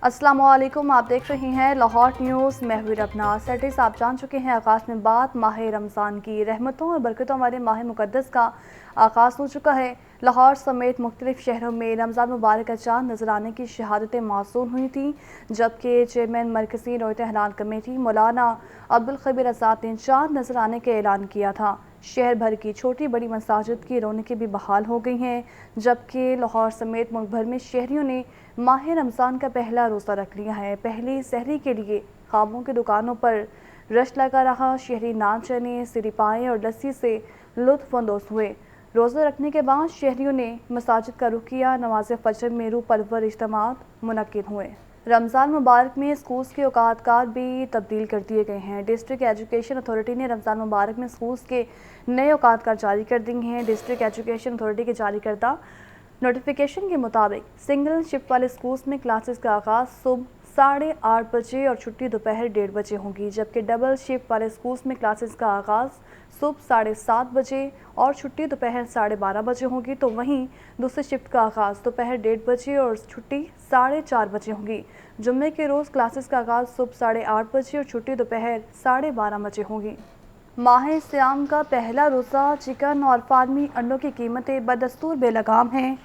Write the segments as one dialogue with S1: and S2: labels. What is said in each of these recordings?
S1: अस्सलाम वालेकुम, आप देख रही हैं लाहौर न्यूज़। मैं हूं रबना। सेटिस आप जान चुके हैं आगाज़ में बात माह रमज़ान की रहमतों और बरकतों वाले माह मुक़द्दस का आगाज़ हो चुका है। लाहौर समेत मुख्तलिफ शहरों में रमज़ान मुबारक का चाँद नजर आने की शहादतें मौसूल हुई थी, जबकि चेयरमैन मरकज़ी रोयत हलाल कमेटी मौलाना अब्दुल खबीर आज़ाद ने चाँद नजर आने का ऐलान किया था। शहर भर की छोटी बड़ी मसाजिद की रौनकें भी बहाल हो गई हैं, जबकि लाहौर समेत मुल्क भर में शहरियों ने माह रमज़ान का पहला रोज़ा रख लिया है। पहली सहरी के लिए ख्वाबों की दुकानों पर रश लगा रहा। शहरी नान चने, सिरिपाएँ और लस्सी से लुत्फ़अंदोज़ हुए। रोज़ा रखने के बाद शहरियों ने मसाजिद का रुख किया। नमाज फजर में रूह परवर इज्तिमात मुनक्किद हुए। रमज़ान मुबारक में स्कूल्स के औकात भी तब्दील कर दिए गए हैं। डिस्ट्रिक्ट एजुकेशन अथॉरिटी ने रमज़ान मुबारक में स्कूल्स के नए औकात जारी कर दिए हैं। डिस्ट्रिक्ट एजुकेशन अथॉरिटी के जारी करदा नोटिफिकेशन के मुताबिक सिंगल शिफ्ट वाले स्कूल्स में क्लासेस का आगाज़ सुबह 8:30 बजे और छुट्टी दोपहर 1:30 बजे होगी, जबकि डबल शिफ्ट वाले स्कूल्स में क्लासेस का आगाज़ सुबह 7:30 बजे और छुट्टी दोपहर 12:30 बजे होगी। तो वहीं दूसरी शिफ्ट का आगाज़ दोपहर 1:30 बजे और छुट्टी 4:30 बजे होगी। जुम्मे के रोज़ क्लासेस का आगाज़ सुबह 8:30 बजे और छुट्टी दोपहर 12:30 बजे होगी। माह सियाम का पहला रोज़ा चिकन और फार्मी अंडों की कीमतें बदस्तूर बेलगाम हैं,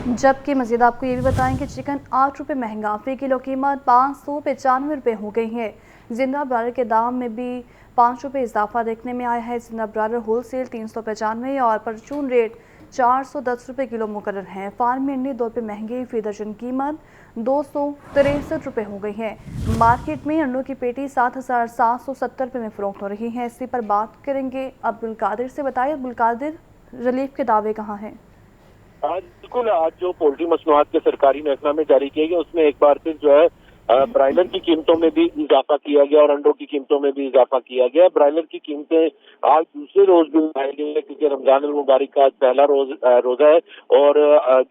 S1: जबकि मज़ीद आपको ये भी बताएं कि चिकन 8 रुपये महंगा, फ़ी किलो कीमत 595 रुपये हो गई है। जिंदा ब्रायलर के दाम में भी 5 रुपये इजाफा देखने में आया है। जिंदा ब्रायलर होलसेल 395 और परचून रेट 410 रुपये किलो मुकर्रर हैं। फार्मी अंडे 2 रुपये महंगे, फ़ी दर्जन कीमत 263 रुपये हो गई है। मार्केट में अंडों की पेटी 7,770 रुपये में फ़रोख्त हो रही है। इसी पर बात करेंगे अब्दुल कादिर से। बताइए अब्दुल कादिर, रिलीफ के दावे कहाँ हैं?
S2: आज बिल्कुल, आज जो पोल्ट्री मसनूआत के सरकारी महकमा में जारी किया गया उसमें एक बार फिर जो है ब्रायलर की कीमतों में भी इजाफा किया गया और अंडों की कीमतों में भी इजाफा किया गया। ब्रायलर की कीमतें आज दूसरे रोज भी बढ़ाई गई है, क्योंकि रमजान मुबारक का आज पहला रोजा है और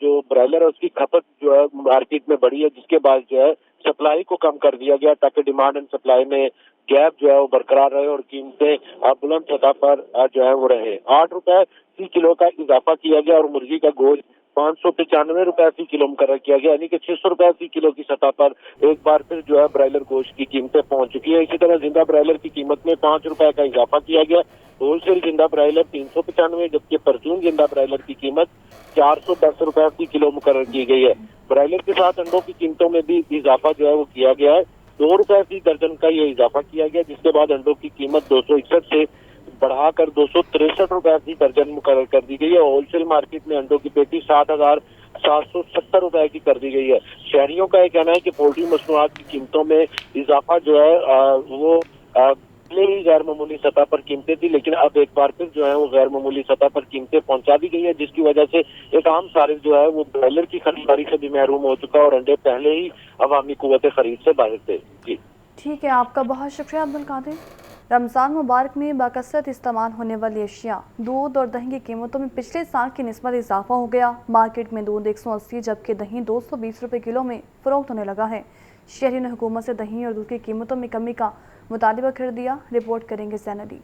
S2: जो ब्रायलर है उसकी खपत जो है मार्केट में बढ़ी है, जिसके बाद जो है सप्लाई को कम कर दिया गया ताकि डिमांड एंड सप्लाई में गैप जो है वो बरकरार रहे और कीमतें बुलंद सतह पर जो है वो रहे। 8 रुपए फी किलो का इजाफा किया गया और मुर्गी का गोश्त 595 रुपए फी किलो मुकर्रर किया गया, यानी कि 600 रुपए फी किलो की सतह पर एक बार फिर जो है ब्रायलर गोश्त की कीमतें पहुंच चुकी है। इसी तरह जिंदा ब्रायलर की कीमत में 5 रुपए का इजाफा किया गया। होलसेल जिंदा ब्रायलर 395, जबकि परचून जिंदा ब्रायलर की कीमत 410 रुपए फी किलो मुकर्रर की गई है। ब्रायलर के साथ अंडों की कीमतों में भी इजाफा जो है वो किया गया है। 2 रुपए फी दर्जन का ये इजाफा किया गया, जिसके बाद अंडों की कीमत 261 से बढ़ाकर 263 रुपए फी दर्जन मुकर्रर कर दी गई है। होलसेल मार्केट में अंडों की पेटी 7,770 रुपए की कर दी गई है। शहरियों का यह कहना है कि पोल्ट्री मसनूआत की कीमतों में इजाफा जो है वो पहले ही गैर मामूली सतह पर कीमतें थी, लेकिन अब एक बार फिर जो है वो गैर मामूली सतह पर कीमतें पहुंचा दी गई है, जिसकी वजह से एक आम सारिफ जो है वो ब्रॉयलर की खरीदारी से भी महरूम हो चुका और अंडे पहले ही अवामी कुव्वत खरीद से बाहर थे। जी
S1: ठीक है, आपका बहुत शुक्रिया अब्दुल कादिर। रमज़ान मुबारक में बाकसरत इस्तेमाल होने वाली अशिया दूध और दही की कीमतों में पिछले साल की निस्बत इजाफा हो गया। मार्केट में दूध 180 जबकि दही 220 रुपये किलो में फ़रोख्त होने लगा है। शहरी ने हुकूमत से दही और दूध की कीमतों में कमी का मुतालबा कर दिया। रिपोर्ट करेंगे सैनदी।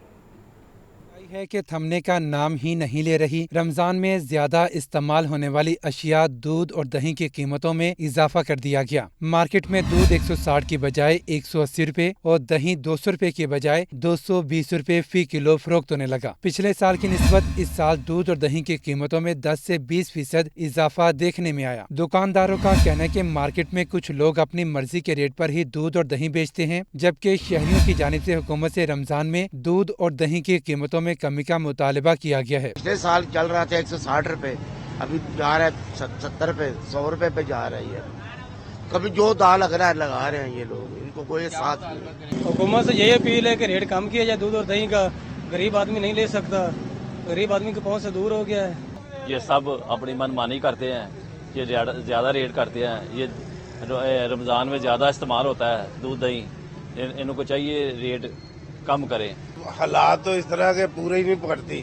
S3: है कि थमने का नाम ही नहीं ले रही। रमजान में ज्यादा इस्तेमाल होने वाली अशिया दूध और दही की कीमतों में इजाफा कर दिया गया। मार्केट में दूध 160 की बजाय 180 रुपए और दही 200 रुपए की बजाय 220 रुपए फी किलो फरोख्त होने लगा। पिछले साल की निस्बत इस साल दूध और दही की कीमतों में 10 से 20% इजाफा देखने में आया। दुकानदारों का कहना है कि मार्केट में कुछ लोग अपनी मर्जी के रेट पर ही दूध और दही बेचते हैं, जबकि शहरियों की जानिब से हुकूमत से रमजान में दूध और दही की कीमतों में कमी का मुतालबा किया गया है।
S4: पिछले साल चल रहा था 160 रुपए, अभी जा रहा है 70 रुपए, 100 रुपए पे जा रही है। कभी जो दाल लग रहा है लगा रहे हैं ये लोग, इनको कोई साथ नहीं।
S5: हुकूमत से यही अपील है कि रेट कम किया जाए दूध और दही का। गरीब आदमी नहीं ले सकता, गरीब आदमी के पहुंच से दूर हो गया है।
S6: ये सब अपनी मनमानी करते हैं, ये ज्यादा रेट करते हैं। ये रमजान में ज्यादा इस्तेमाल होता है दूध दही, इनको चाहिए रेट कम करें।
S7: हालात तो इस तरह के पूरे ही नहीं पड़ती।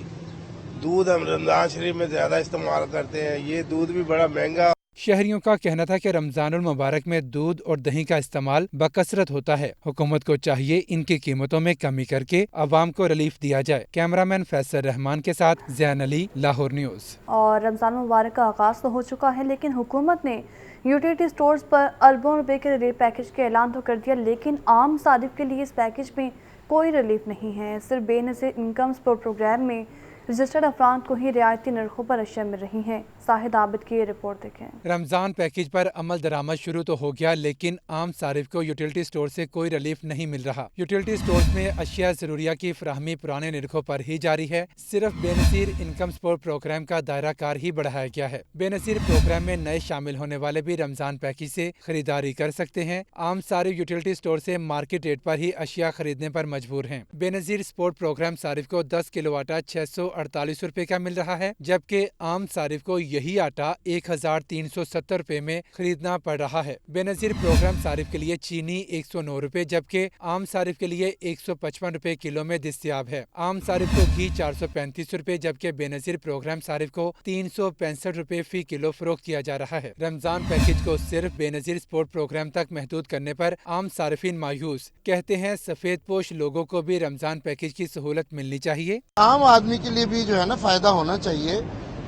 S7: दूध हम रमजान शरीफ में ज्यादा इस्तेमाल करते हैं, ये दूध भी बड़ा महंगा
S3: शहरियों का कहना था कि रमजानुल मुबारक में दूध और दही का इस्तेमाल बकसरत होता है। हुकूमत को चाहिए इनकी कीमतों में कमी करके आवाम को रिलीफ दिया जाए। कैमरामैन फैसल रहमान के साथ ज़ैन अली, लाहौर न्यूज़।
S1: और रमजान मुबारक का आगाज़ तो हो चुका है, लेकिन हुकूमत ने यूटिलिटी स्टोर्स पर अरबों रुपए के रिलीफ पैकेज का ऐलान तो कर दिया, लेकिन आम सारिफ के लिए इस पैकेज में कोई रिलीफ नहीं है। सिर्फ बेनज़ीर इनकम सपोर्ट प्रोग्राम में रजिस्टर्ड अफराद को ही रियायती नरखों पर अशिया मिल रही हैं। साहिद आबिद की ये रिपोर्ट देखें।
S3: रमजान पैकेज पर अमल दरामद शुरू तो हो गया, लेकिन आम सारिफ को यूटिलिटी स्टोर से कोई रिलीफ नहीं मिल रहा। यूटिलिटी स्टोर्स में अशिया जरूरिया की फराहमी पुराने निरखों पर ही जारी है। सिर्फ बेनज़ीर इनकम सपोर्ट प्रोग्राम का दायरा कार ही बढ़ाया गया है। बेनज़ीर प्रोग्राम में नए शामिल होने वाले भी रमजान पैकेज से खरीदारी कर सकते हैं। आम सारिफ यूटिलिटी स्टोर से मार्केट रेट पर ही अशिया खरीदने पर मजबूर हैं। बेनज़ीर सपोर्ट प्रोग्राम सारिफ को 10 किलो आटा 648 रुपए का मिल रहा है, जबकि आम सारिफ को यही आटा 1370 रुपए में खरीदना पड़ रहा है। बेनज़ीर प्रोग्राम सारिफ के लिए चीनी 109 रुपए, जबकि आम सारिफ के लिए 155 रुपए किलो में दस्तयाब है। आम सारिफ को घी 435 रुपए, जबकि बेनज़ीर प्रोग्राम सारिफ को 365 रुपए फी किलो फरोख्त किया जा रहा है। रमजान पैकेज को सिर्फ बेनज़ीर सपोर्ट प्रोग्राम तक महदूद करने पर आम सारिफिन मायूस। कहते हैं सफेद पोश लोगों को भी रमजान पैकेज की सहूलत मिलनी चाहिए।
S4: आम आदमी के लिए भी जो है ना फायदा होना चाहिए।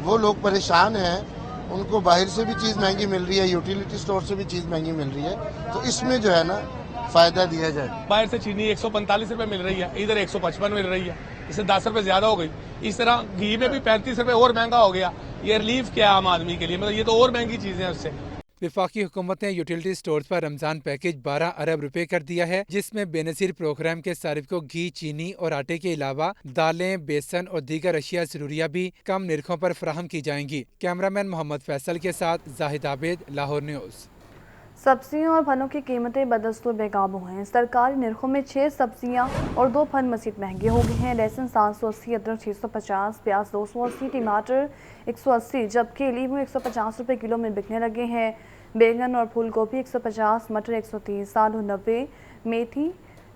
S4: वो लोग परेशान हैं, उनको बाहर से भी चीज़ महंगी मिल रही है, यूटिलिटी स्टोर से भी चीज़ महंगी मिल रही है, तो इसमें जो है ना फायदा दिया जाए।
S8: बाहर से चीनी 145 रुपए मिल रही है, इधर 155 मिल रही है, इससे 10 रुपए ज्यादा हो गई। इस तरह घी में भी 35 रुपए और महंगा हो गया। ये रिलीफ क्या है आम आदमी के लिए? मतलब ये तो और महंगी चीजें हैं उससे।
S3: वफाकी हुकूमत ने यूटिलिटी स्टोर्स पर रमजान पैकेज 12 अरब रुपए कर दिया है, जिसमें बेनज़ीर प्रोग्राम के सारिफ को घी, चीनी और आटे के अलावा दालें, बेसन और दीगर अशिया जरूरिया भी कम निरखों पर फराहम की जाएंगी। कैमरामैन मोहम्मद फैसल के साथ जाहिद आबिद, लाहौर न्यूज़।
S1: सब्जियों और फलों की कीमतें बदस्तूर बेकाबू हैं। सरकारी निरखों में 6 सब्जियां और 2 फल मज़ीद महंगे हो गए हैं। लहसुन 780, अदरक 650, प्याज 280, टमाटर 180, जबकि लीमू 150 रुपये किलो में बिकने लगे हैं। बैंगन और फूल गोभी 150, मटर 130, आलू 90, मेथी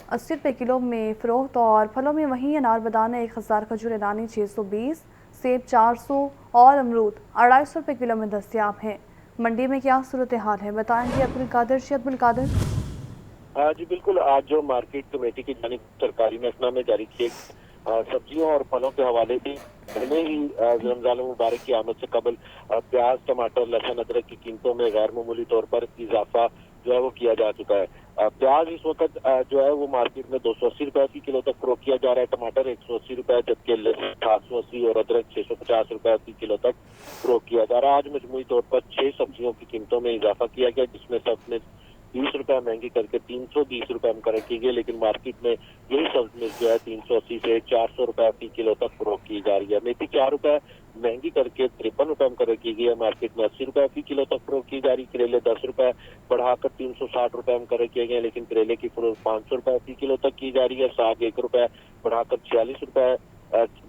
S1: 80 रुपये किलो में फ़रोख्त। और फलों में वहीं अनार बदाना 1000, खजूर ईरानी 620, सेब 400 और अमरूद 250 रुपये किलो में दस्तयाब हैं। मंडी में क्या सूरत हाल है, बताएंगे अब्दुल कादिर। अब्दुल कादिर
S2: जी बिल्कुल, आज जो मार्केट कमेटी की जानिब सरकारी महकमा में जारी किए सब्जियों और फलों के हवाले से पहले ही रमजान मुबारक की आमद से कबल प्याज, टमाटर, लहसुन, अदरक की कीमतों में गैर मामूली तौर पर इजाफा जो है वो किया जा चुका है। प्याज इस वक्त जो है वो मार्केट में 280 रुपए फी किलो तक फरोख्त किया जा रहा है। टमाटर 180 रुपए, जबकि लहसुन 780 और अदरक 650 रुपए फी किलो तक फरोख्त किया जा रहा है। आज मजमूई तौर पर 6 सब्जियों की कीमतों में इजाफा किया गया, जिसमें सब में 20 रुपए महंगी करके 320 रुपए मुकर्रर की गई, लेकिन मार्केट में यही सब्जी जो है 380 से 400 रुपए फी किलो तक फरोख्त की जा रही है। मेथी 4 रुपए महंगी करके 53 रुपए मुकर्रर की गई है, मार्केट में 80 रुपए फी किलो तक फरोख्त की जा रही। करेले 10 रुपए बढ़ाकर 360 रुपए मुकर्रर किए गए, लेकिन करेले की फरोख्त 500 रुपए फी किलो तक की जा रही है। साग 1 रुपए बढ़ाकर 46 रुपए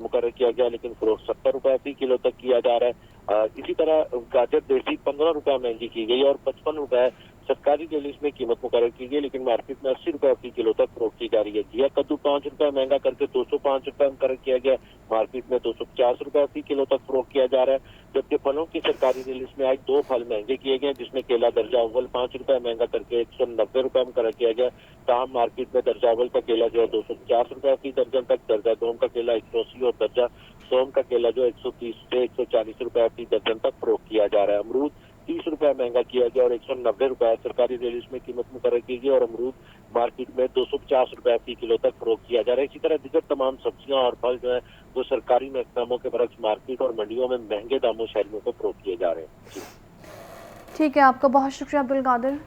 S2: मुकर्रर किया गया, लेकिन फरोख्त 70 रुपए फी किलो तक किया जा रहा है। इसी तरह गाजर देसी 15 रुपए महंगी की गई और 55 रुपए सरकारी डेलिस में कीमत मुकर्रर की गई, लेकिन मार्केट में 80 रुपए फी किलो तक फरोख्त की जा रही है। घिया कद्दू 5 रुपए महंगा करके 205 रुपए मुकर्रर किया गया, मार्केट में 250 रुपए फी किलो तक फरोख्त किया जा रहा है। जबकि फलों की सरकारी डेलिस में आज 2 फल महंगे किए गए, जिसमें केला दर्जा अव्वल 5 रुपए महंगा करके 190 रुपए मुकर्रर किया गया। ताम मार्केट में दर्जा अव्वल का केला जो है 250 रुपए फी दर्जन तक, दर्जा दोम का केला 180 और दर्जा सोम का केला जो 130 से 140 रुपए फी दर्जन तक फरोख्त किया जा रहा है। अमरूद 30 रुपए महंगा किया गया और 190 रुपए सरकारी डेलिस में कीमत मुकर्रर की गई और अमरूद मार्केट में 250 रुपए फी किलो तक फरोख्त किया जा रहा है। इसी तरह दीगर तमाम सब्जियां और फल जो है वो सरकारी महकमों के बरक्स मार्केट और मंडियों में महंगे दामों शहरियों को फरोख्त किए जा रहे हैं।
S1: ठीक है, आपका बहुत शुक्रिया अब्दुल कादिर।